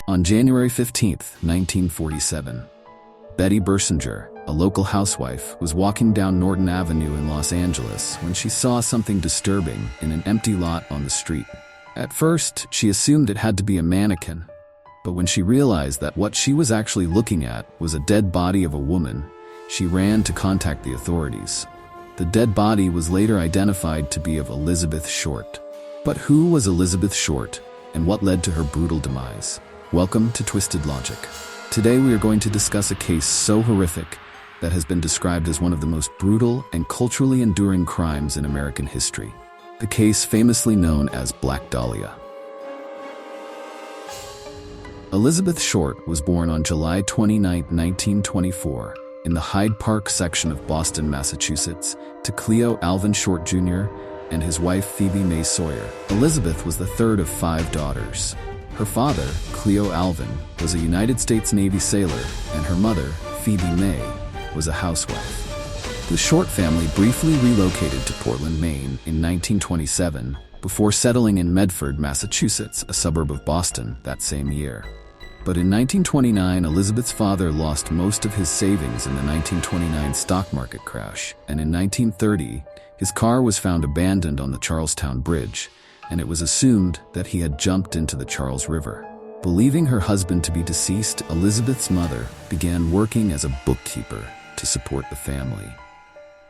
On January 15, 1947, Betty Bersinger, a local housewife, was walking down Norton Avenue in Los Angeles when she saw something disturbing in an empty lot on the street. At first, she assumed it had to be a mannequin, but when she realized that what she was actually looking at was a dead body of a woman, she ran to contact the authorities. The dead body was later identified to be of Elizabeth Short. But who was Elizabeth Short, and what led to her brutal demise? Welcome to Twisted Logic. Today we are going to discuss a case so horrific that has been described as one of the most brutal and culturally enduring crimes in American history. The case famously known as Black Dahlia. Elizabeth Short was born on July 29, 1924, in the Hyde Park section of Boston, Massachusetts, to Cleo Alvin Short Jr. and his wife Phoebe May Sawyer. Elizabeth was the third of 5 daughters. Her father, Cleo Alvin, was a United States Navy sailor, and her mother, Phoebe May, was a housewife. The Short family briefly relocated to Portland, Maine in 1927 before settling in Medford, Massachusetts, a suburb of Boston, that same year. But in 1929, Elizabeth's father lost most of his savings in the 1929 stock market crash, and in 1930, his car was found abandoned on the Charlestown Bridge, and it was assumed that he had jumped into the Charles River. Believing her husband to be deceased, Elizabeth's mother began working as a bookkeeper to support the family.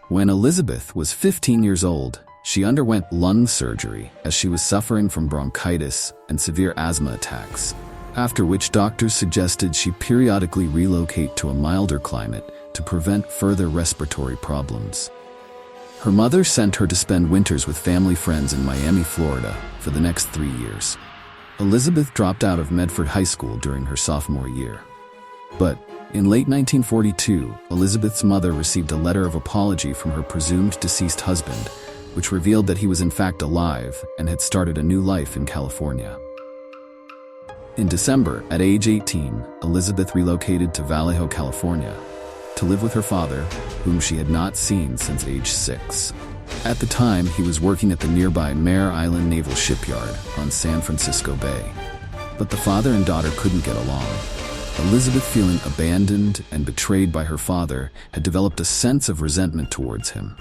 When Elizabeth was 15 years old, she underwent lung surgery as she was suffering from bronchitis and severe asthma attacks, after which doctors suggested she periodically relocate to a milder climate to prevent further respiratory problems. Her mother sent her to spend winters with family friends in Miami, Florida, for the next 3 years. Elizabeth dropped out of Medford High School during her sophomore year. But in late 1942, Elizabeth's mother received a letter of apology from her presumed deceased husband, which revealed that he was in fact alive and had started a new life in California. In December, at age 18, Elizabeth relocated to Vallejo, California, to live with her father, whom she had not seen since age 6. At the time, he was working at the nearby Mare Island Naval Shipyard on San Francisco Bay. But the father and daughter couldn't get along. Elizabeth, feeling abandoned and betrayed by her father, had developed a sense of resentment towards him.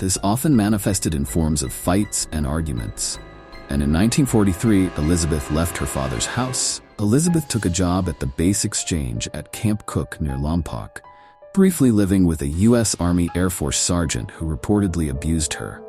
This often manifested in forms of fights and arguments. And in 1943, Elizabeth left her father's house. Elizabeth took a job at the Base Exchange at Camp Cook near Lompoc, briefly living with a U.S. Army Air Force sergeant who reportedly abused her.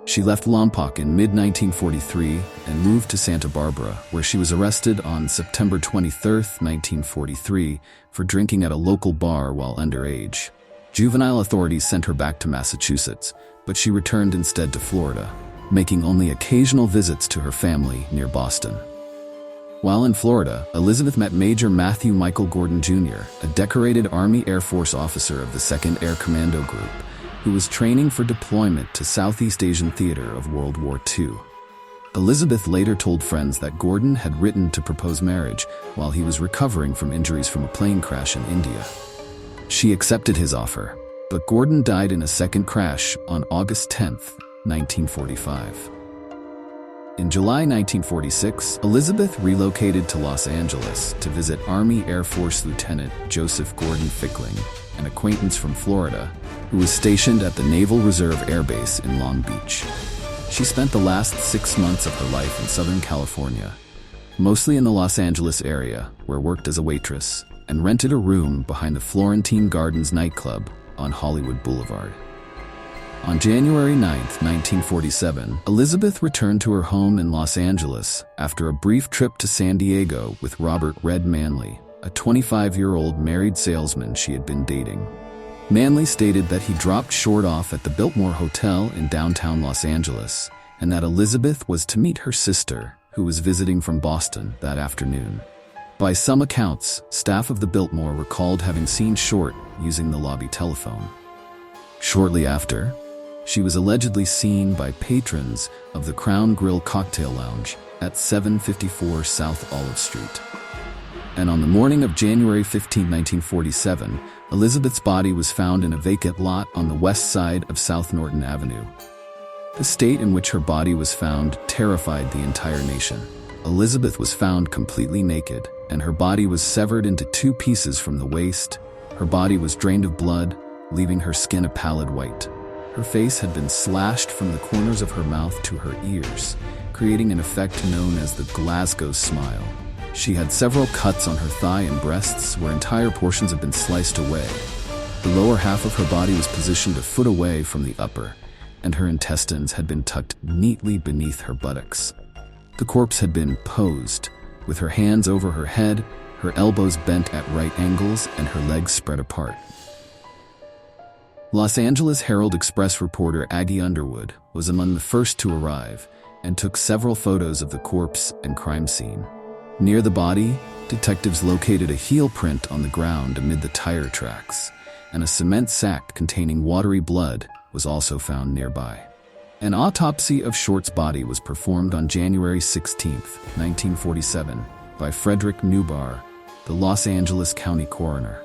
She left Lompoc in mid-1943 and moved to Santa Barbara, where she was arrested on September 23, 1943, for drinking at a local bar while underage. Juvenile authorities sent her back to Massachusetts, but she returned instead to Florida, making only occasional visits to her family near Boston. While in Florida, Elizabeth met Major Matthew Michael Gordon Jr., a decorated Army Air Force officer of the 2nd Air Commando Group, who was training for deployment to Southeast Asian theater of World War II. Elizabeth later told friends that Gordon had written to propose marriage while he was recovering from injuries from a plane crash in India. She accepted his offer, but Gordon died in a second crash on August 10, 1945. In July 1946, Elizabeth relocated to Los Angeles to visit Army Air Force Lieutenant Joseph Gordon Fickling, an acquaintance from Florida, who was stationed at the Naval Reserve Air Base in Long Beach. She spent the last 6 months of her life in Southern California, mostly in the Los Angeles area, where worked as a waitress, and rented a room behind the Florentine Gardens nightclub on Hollywood Boulevard. On January 9, 1947, Elizabeth returned to her home in Los Angeles after a brief trip to San Diego with Robert Red Manley, a 25-year-old married salesman she had been dating. Manley stated that he dropped Short off at the Biltmore Hotel in downtown Los Angeles, and that Elizabeth was to meet her sister, who was visiting from Boston that afternoon. By some accounts, staff of the Biltmore recalled having seen Short using the lobby telephone. Shortly after, she was allegedly seen by patrons of the Crown Grill Cocktail Lounge at 754 South Olive Street. And on the morning of January 15, 1947, Elizabeth's body was found in a vacant lot on the west side of South Norton Avenue. The state in which her body was found terrified the entire nation. Elizabeth was found completely naked and her body was severed into 2 pieces from the waist. Her body was drained of blood, leaving her skin a pallid white. Her face had been slashed from the corners of her mouth to her ears, creating an effect known as the Glasgow smile. She had several cuts on her thigh and breasts where entire portions had been sliced away. The lower half of her body was positioned a foot away from the upper, and her intestines had been tucked neatly beneath her buttocks. The corpse had been posed, with her hands over her head, her elbows bent at right angles, and her legs spread apart. Los Angeles Herald-Express reporter Aggie Underwood was among the first to arrive and took several photos of the corpse and crime scene. Near the body, detectives located a heel print on the ground amid the tire tracks, and a cement sack containing watery blood was also found nearby. An autopsy of Short's body was performed on January 16, 1947, by Frederick Newbar, the Los Angeles County coroner.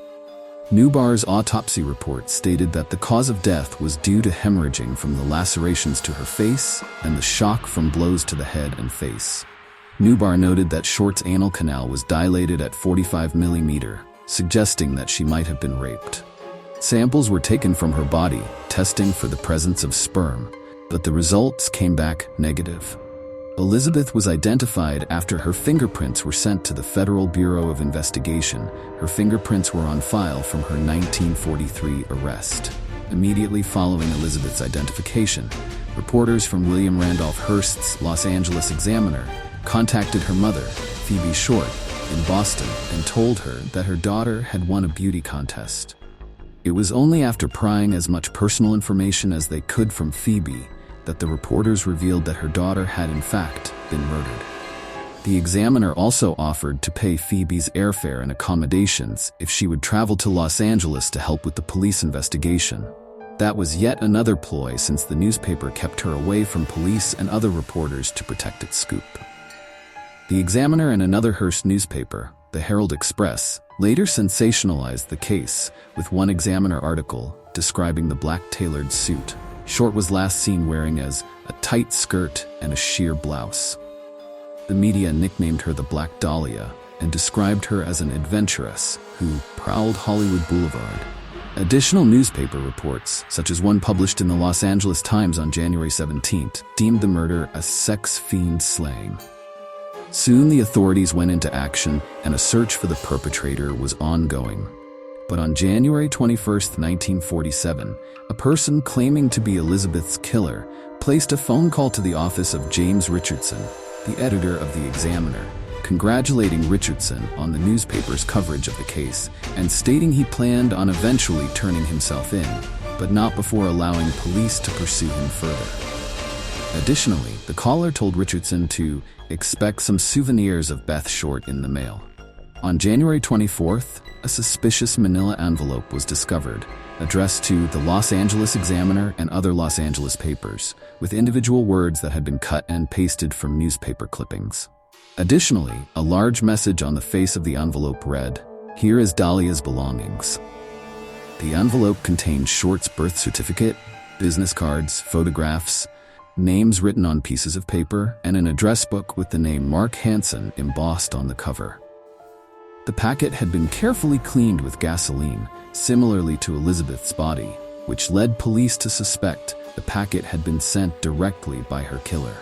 Newbar's autopsy report stated that the cause of death was due to hemorrhaging from the lacerations to her face and the shock from blows to the head and face. Newbar noted that Short's anal canal was dilated at 45 mm, suggesting that she might have been raped. Samples were taken from her body, testing for the presence of sperm, but the results came back negative. Elizabeth was identified after her fingerprints were sent to the Federal Bureau of Investigation. Her fingerprints were on file from her 1943 arrest. Immediately following Elizabeth's identification, reporters from William Randolph Hearst's Los Angeles Examiner contacted her mother, Phoebe Short, in Boston and told her that her daughter had won a beauty contest. It was only after prying as much personal information as they could from Phoebe that the reporters revealed that her daughter had in fact been murdered. The Examiner also offered to pay Phoebe's airfare and accommodations if she would travel to Los Angeles to help with the police investigation. That was yet another ploy, since the newspaper kept her away from police and other reporters to protect its scoop. The Examiner and another Hearst newspaper, the Herald-Express, later sensationalized the case with one Examiner article describing the black tailored suit Short was last seen wearing as a tight skirt and a sheer blouse. The media nicknamed her the Black Dahlia and described her as an adventuress who prowled Hollywood Boulevard. Additional newspaper reports, such as one published in the Los Angeles Times on January 17th, deemed the murder a sex fiend slaying. Soon the authorities went into action and a search for the perpetrator was ongoing. But on January 21, 1947, a person claiming to be Elizabeth's killer placed a phone call to the office of James Richardson, the editor of the Examiner, congratulating Richardson on the newspaper's coverage of the case and stating he planned on eventually turning himself in, but not before allowing police to pursue him further. Additionally, the caller told Richardson to expect some souvenirs of Beth Short in the mail. On January 24th, a suspicious manila envelope was discovered, addressed to the Los Angeles Examiner and other Los Angeles papers, with individual words that had been cut and pasted from newspaper clippings. Additionally, a large message on the face of the envelope read, "Here is Dahlia's belongings." The envelope contained Short's birth certificate, business cards, photographs, names written on pieces of paper, and an address book with the name Mark Hansen embossed on the cover. The packet had been carefully cleaned with gasoline, similarly to Elizabeth's body, which led police to suspect the packet had been sent directly by her killer.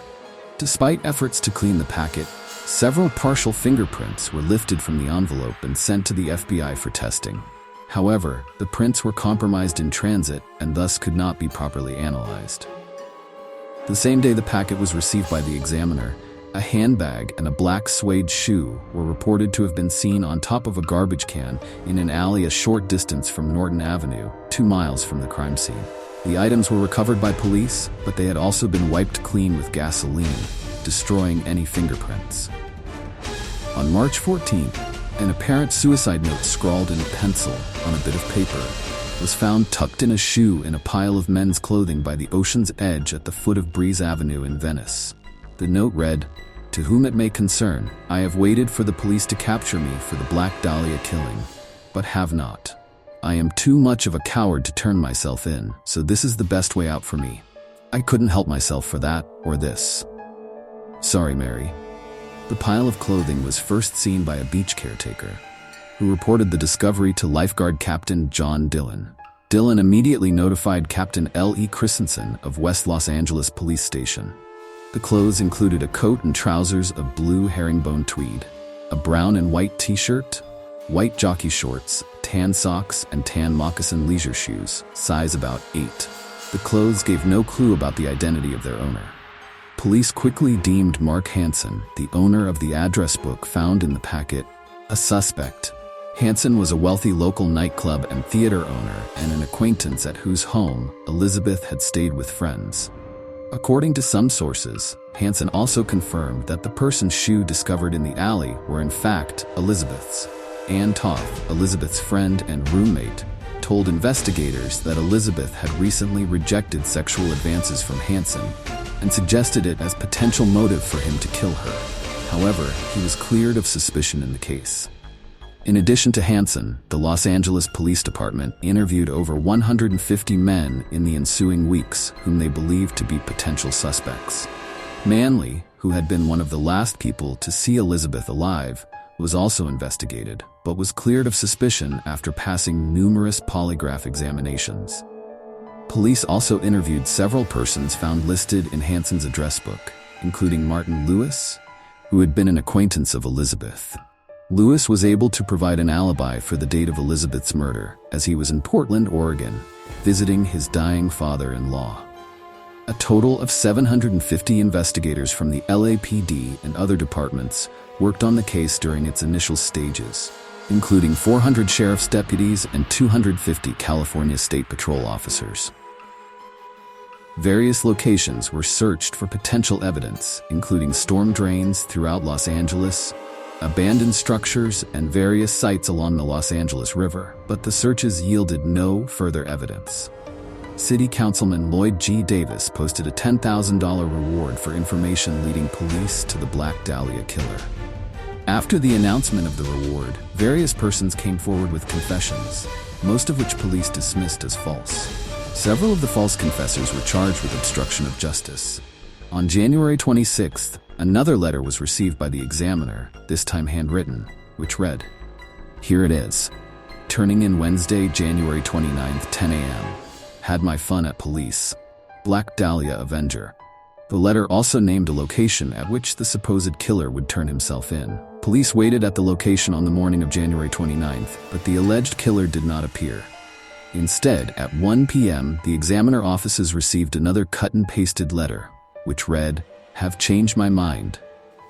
Despite efforts to clean the packet, several partial fingerprints were lifted from the envelope and sent to the FBI for testing. However, the prints were compromised in transit and thus could not be properly analyzed. The same day the packet was received by the Examiner, a handbag and a black suede shoe were reported to have been seen on top of a garbage can in an alley a short distance from Norton Avenue, 2 miles from the crime scene. The items were recovered by police, but they had also been wiped clean with gasoline, destroying any fingerprints. On March 14th, an apparent suicide note scrawled in pencil on a bit of paper was found tucked in a shoe in a pile of men's clothing by the ocean's edge at the foot of Breeze Avenue in Venice. The note read, "To whom it may concern, I have waited for the police to capture me for the Black Dahlia killing, but have not. I am too much of a coward to turn myself in, so this is the best way out for me. I couldn't help myself for that or this. Sorry, Mary." The pile of clothing was first seen by a beach caretaker, who reported the discovery to lifeguard Captain John Dillon. Dillon immediately notified Captain L.E. Christensen of West Los Angeles Police Station. The clothes included a coat and trousers of blue herringbone tweed, a brown and white t-shirt, white jockey shorts, tan socks, and tan moccasin leisure shoes, size about 8. The clothes gave no clue about the identity of their owner. Police quickly deemed Mark Hansen, the owner of the address book found in the packet, a suspect. Hansen was a wealthy local nightclub and theater owner and an acquaintance at whose home Elizabeth had stayed with friends. According to some sources, Hansen also confirmed that the person's shoe discovered in the alley were in fact Elizabeth's. Ann Toth, Elizabeth's friend and roommate, told investigators that Elizabeth had recently rejected sexual advances from Hansen and suggested it as potential motive for him to kill her. However, he was cleared of suspicion in the case. In addition to Hansen, the Los Angeles Police Department interviewed over 150 men in the ensuing weeks whom they believed to be potential suspects. Manley, who had been one of the last people to see Elizabeth alive, was also investigated, but was cleared of suspicion after passing numerous polygraph examinations. Police also interviewed several persons found listed in Hansen's address book, including Martin Lewis, who had been an acquaintance of Elizabeth. Lewis was able to provide an alibi for the date of Elizabeth's murder, as he was in Portland, Oregon, visiting his dying father-in-law. A total of 750 investigators from the LAPD and other departments worked on the case during its initial stages, including 400 sheriff's deputies and 250 California State Patrol officers. Various locations were searched for potential evidence, including storm drains throughout Los Angeles, abandoned structures, and various sites along the Los Angeles River, but the searches yielded no further evidence. City Councilman Lloyd G. Davis posted a $10,000 reward for information leading police to the Black Dahlia killer. After the announcement of the reward, various persons came forward with confessions, most of which police dismissed as false. Several of the false confessors were charged with obstruction of justice. On January 26th, another letter was received by the Examiner, this time handwritten, which read, "Here it is. Turning in Wednesday, January 29th, 10 a.m. Had my fun at police. Black Dahlia Avenger." The letter also named a location at which the supposed killer would turn himself in. Police waited at the location on the morning of January 29th, but the alleged killer did not appear. Instead, at 1 p.m., the Examiner offices received another cut-and-pasted letter, which read, "Have changed my mind.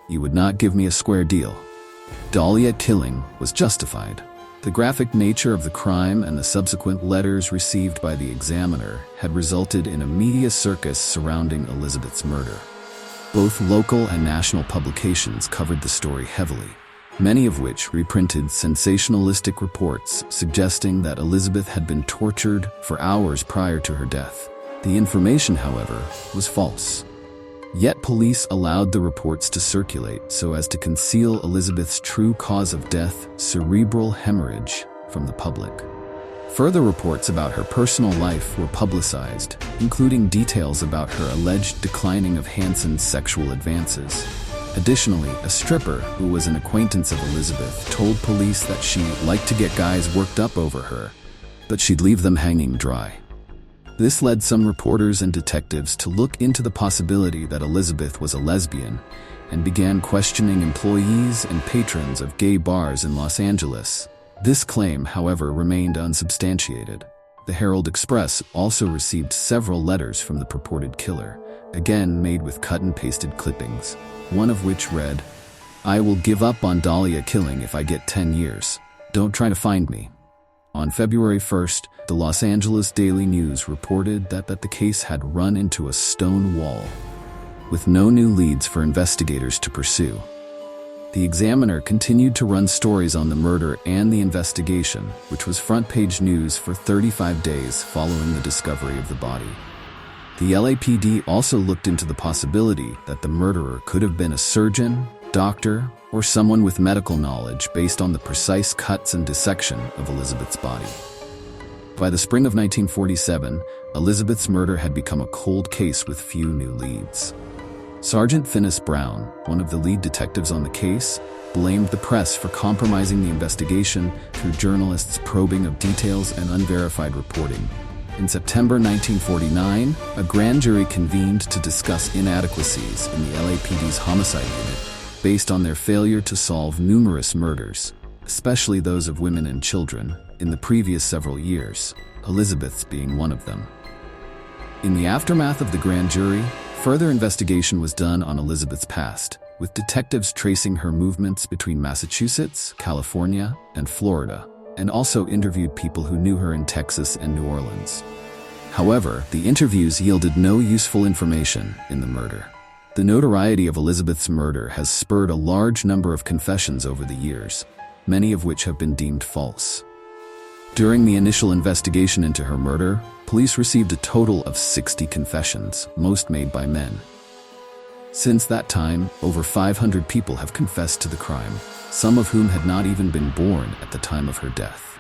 You would not give me a square deal. Dahlia killing was justified." The graphic nature of the crime and the subsequent letters received by the Examiner had resulted in a media circus surrounding Elizabeth's murder. Both local and national publications covered the story heavily, many of which reprinted sensationalistic reports suggesting that Elizabeth had been tortured for hours prior to her death. The information, however, was false. Yet police allowed the reports to circulate so as to conceal Elizabeth's true cause of death, cerebral hemorrhage, from the public. Further reports about her personal life were publicized, including details about her alleged declining of Hansen's sexual advances. Additionally, a stripper who was an acquaintance of Elizabeth told police that she liked to get guys worked up over her, but she'd leave them hanging dry. This led some reporters and detectives to look into the possibility that Elizabeth was a lesbian and began questioning employees and patrons of gay bars in Los Angeles. This claim, however, remained unsubstantiated. The Herald Express also received several letters from the purported killer, again made with cut-and-pasted clippings, one of which read, "I will give up on Dahlia killing if I get 10 years. Don't try to find me." On February 1st, the Los Angeles Daily News reported that the case had run into a stone wall, with no new leads for investigators to pursue. The Examiner continued to run stories on the murder and the investigation, which was front-page news for 35 days following the discovery of the body. The LAPD also looked into the possibility that the murderer could have been a surgeon, doctor, or someone with medical knowledge based on the precise cuts and dissection of Elizabeth's body. By the spring of 1947, Elizabeth's murder had become a cold case with few new leads. Sergeant Finis Brown, one of the lead detectives on the case, blamed the press for compromising the investigation through journalists' probing of details and unverified reporting. In September 1949, a grand jury convened to discuss inadequacies in the LAPD's homicide unit based on their failure to solve numerous murders, especially those of women and children, in the previous several years, Elizabeth's being one of them. In the aftermath of the grand jury, further investigation was done on Elizabeth's past, with detectives tracing her movements between Massachusetts, California, and Florida, and also interviewed people who knew her in Texas and New Orleans. However, the interviews yielded no useful information in the murder. The notoriety of Elizabeth's murder has spurred a large number of confessions over the years, many of which have been deemed false. During the initial investigation into her murder, police received a total of 60 confessions, most made by men. Since that time, over 500 people have confessed to the crime, some of whom had not even been born at the time of her death.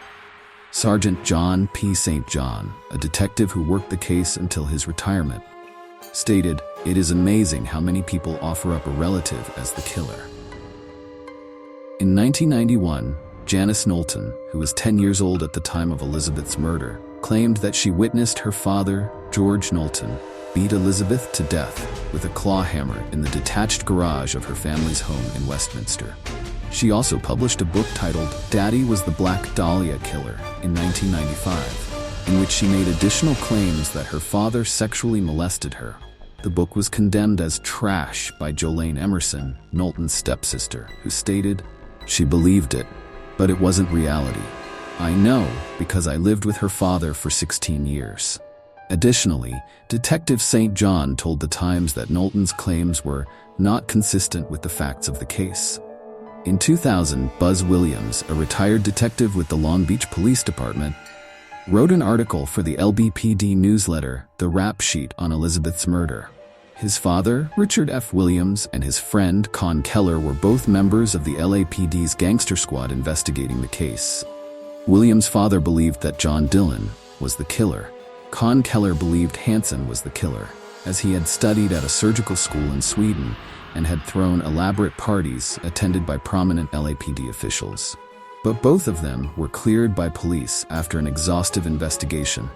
Sergeant John P. St. John, a detective who worked the case until his retirement, stated, "It is amazing how many people offer up a relative as the killer." In 1991, Janice Knowlton, who was 10 years old at the time of Elizabeth's murder, claimed that she witnessed her father, George Knowlton, beat Elizabeth to death with a claw hammer in the detached garage of her family's home in Westminster. She also published a book titled Daddy Was the Black Dahlia Killer in 1995, in which she made additional claims that her father sexually molested her. The book was condemned as trash by Jolene Emerson, Knowlton's stepsister, who stated, "She believed it, but it wasn't reality. I know because I lived with her father for 16 years. Additionally, Detective St. John told the Times that Knowlton's claims were not consistent with the facts of the case. In 2000, Buzz Williams, a retired detective with the Long Beach Police Department, wrote an article for the LBPD newsletter, The Rap Sheet, on Elizabeth's murder. His father, Richard F. Williams, and his friend, Con Keller, were both members of the LAPD's gangster squad investigating the case. Williams' father believed that John Dillon was the killer. Con Keller believed Hansen was the killer, as he had studied at a surgical school in Sweden and had thrown elaborate parties attended by prominent LAPD officials. But both of them were cleared by police after an exhaustive investigation.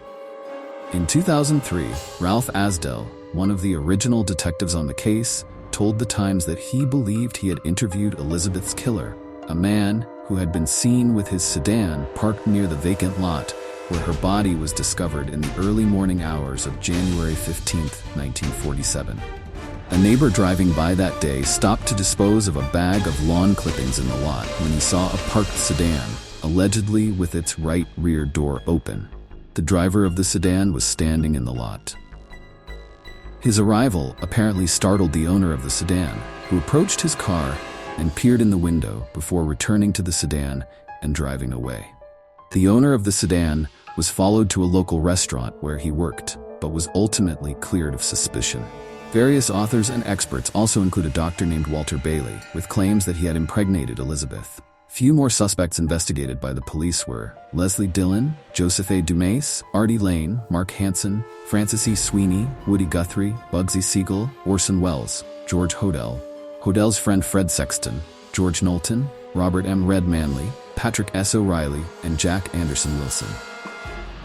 In 2003, Ralph Asdell, one of the original detectives on the case, told the Times that he believed he had interviewed Elizabeth's killer, a man who had been seen with his sedan parked near the vacant lot where her body was discovered in the early morning hours of January 15, 1947. A neighbor driving by that day stopped to dispose of a bag of lawn clippings in the lot when he saw a parked sedan, allegedly with its right rear door open. The driver of the sedan was standing in the lot. His arrival apparently startled the owner of the sedan, who approached his car and peered in the window before returning to the sedan and driving away. The owner of the sedan was followed to a local restaurant where he worked, but was ultimately cleared of suspicion. Various authors and experts also include a doctor named Walter Bailey, with claims that he had impregnated Elizabeth. Few more suspects investigated by the police were Leslie Dillon, Joseph A. Dumas, Artie Lane, Mark Hansen, Francis E. Sweeney, Woody Guthrie, Bugsy Siegel, Orson Welles, George Hodel, Hodel's friend Fred Sexton, George Knowlton, Robert M. Red Manley, Patrick S. O'Reilly, and Jack Anderson Wilson.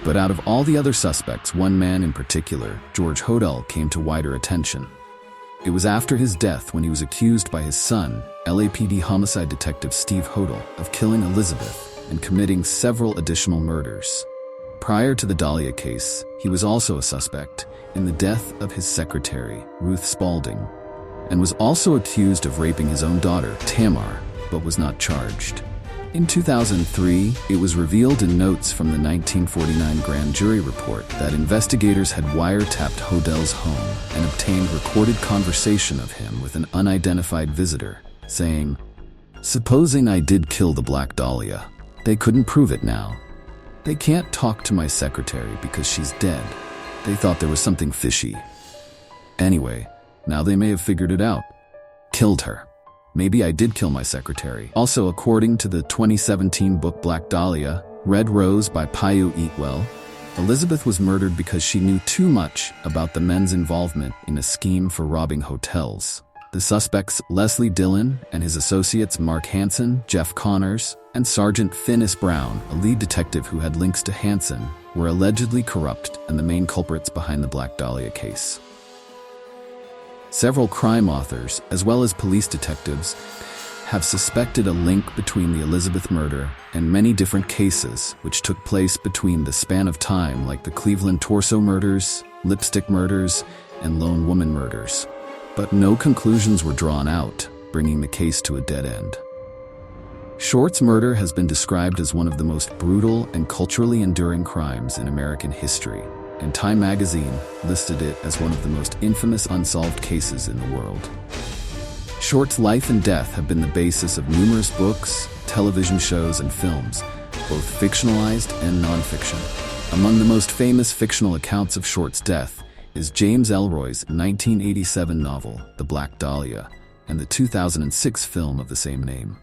But out of all the other suspects, one man in particular, George Hodel, came to wider attention. It was after his death when he was accused by his son, LAPD homicide detective Steve Hodel, of killing Elizabeth and committing several additional murders. Prior to the Dahlia case, he was also a suspect in the death of his secretary, Ruth Spaulding, and was also accused of raping his own daughter, Tamar, but was not charged. In 2003, it was revealed in notes from the 1949 grand jury report that investigators had wiretapped Hodel's home and obtained recorded conversation of him with an unidentified visitor, saying, "Supposing I did kill the Black Dahlia, they couldn't prove it now. They can't talk to my secretary because she's dead. They thought there was something fishy. Anyway, now they may have figured it out. Killed her. Maybe I did kill my secretary." Also, according to the 2017 book Black Dahlia, Red Rose by Payu Eatwell, Elizabeth was murdered because she knew too much about the men's involvement in a scheme for robbing hotels. The suspects, Leslie Dillon and his associates Mark Hansen, Jeff Connors, and Sergeant Finis Brown, a lead detective who had links to Hansen, were allegedly corrupt and the main culprits behind the Black Dahlia case. Several crime authors, as well as police detectives, have suspected a link between the Elizabeth murder and many different cases which took place between the span of time, like the Cleveland torso murders, lipstick murders, and lone woman murders. But no conclusions were drawn out, bringing the case to a dead end. Short's murder has been described as one of the most brutal and culturally enduring crimes in American history, and Time magazine listed it as one of the most infamous unsolved cases in the world. Short's life and death have been the basis of numerous books, television shows, and films, both fictionalized and non-fiction. Among the most famous fictional accounts of Short's death is James Ellroy's 1987 novel, The Black Dahlia, and the 2006 film of the same name.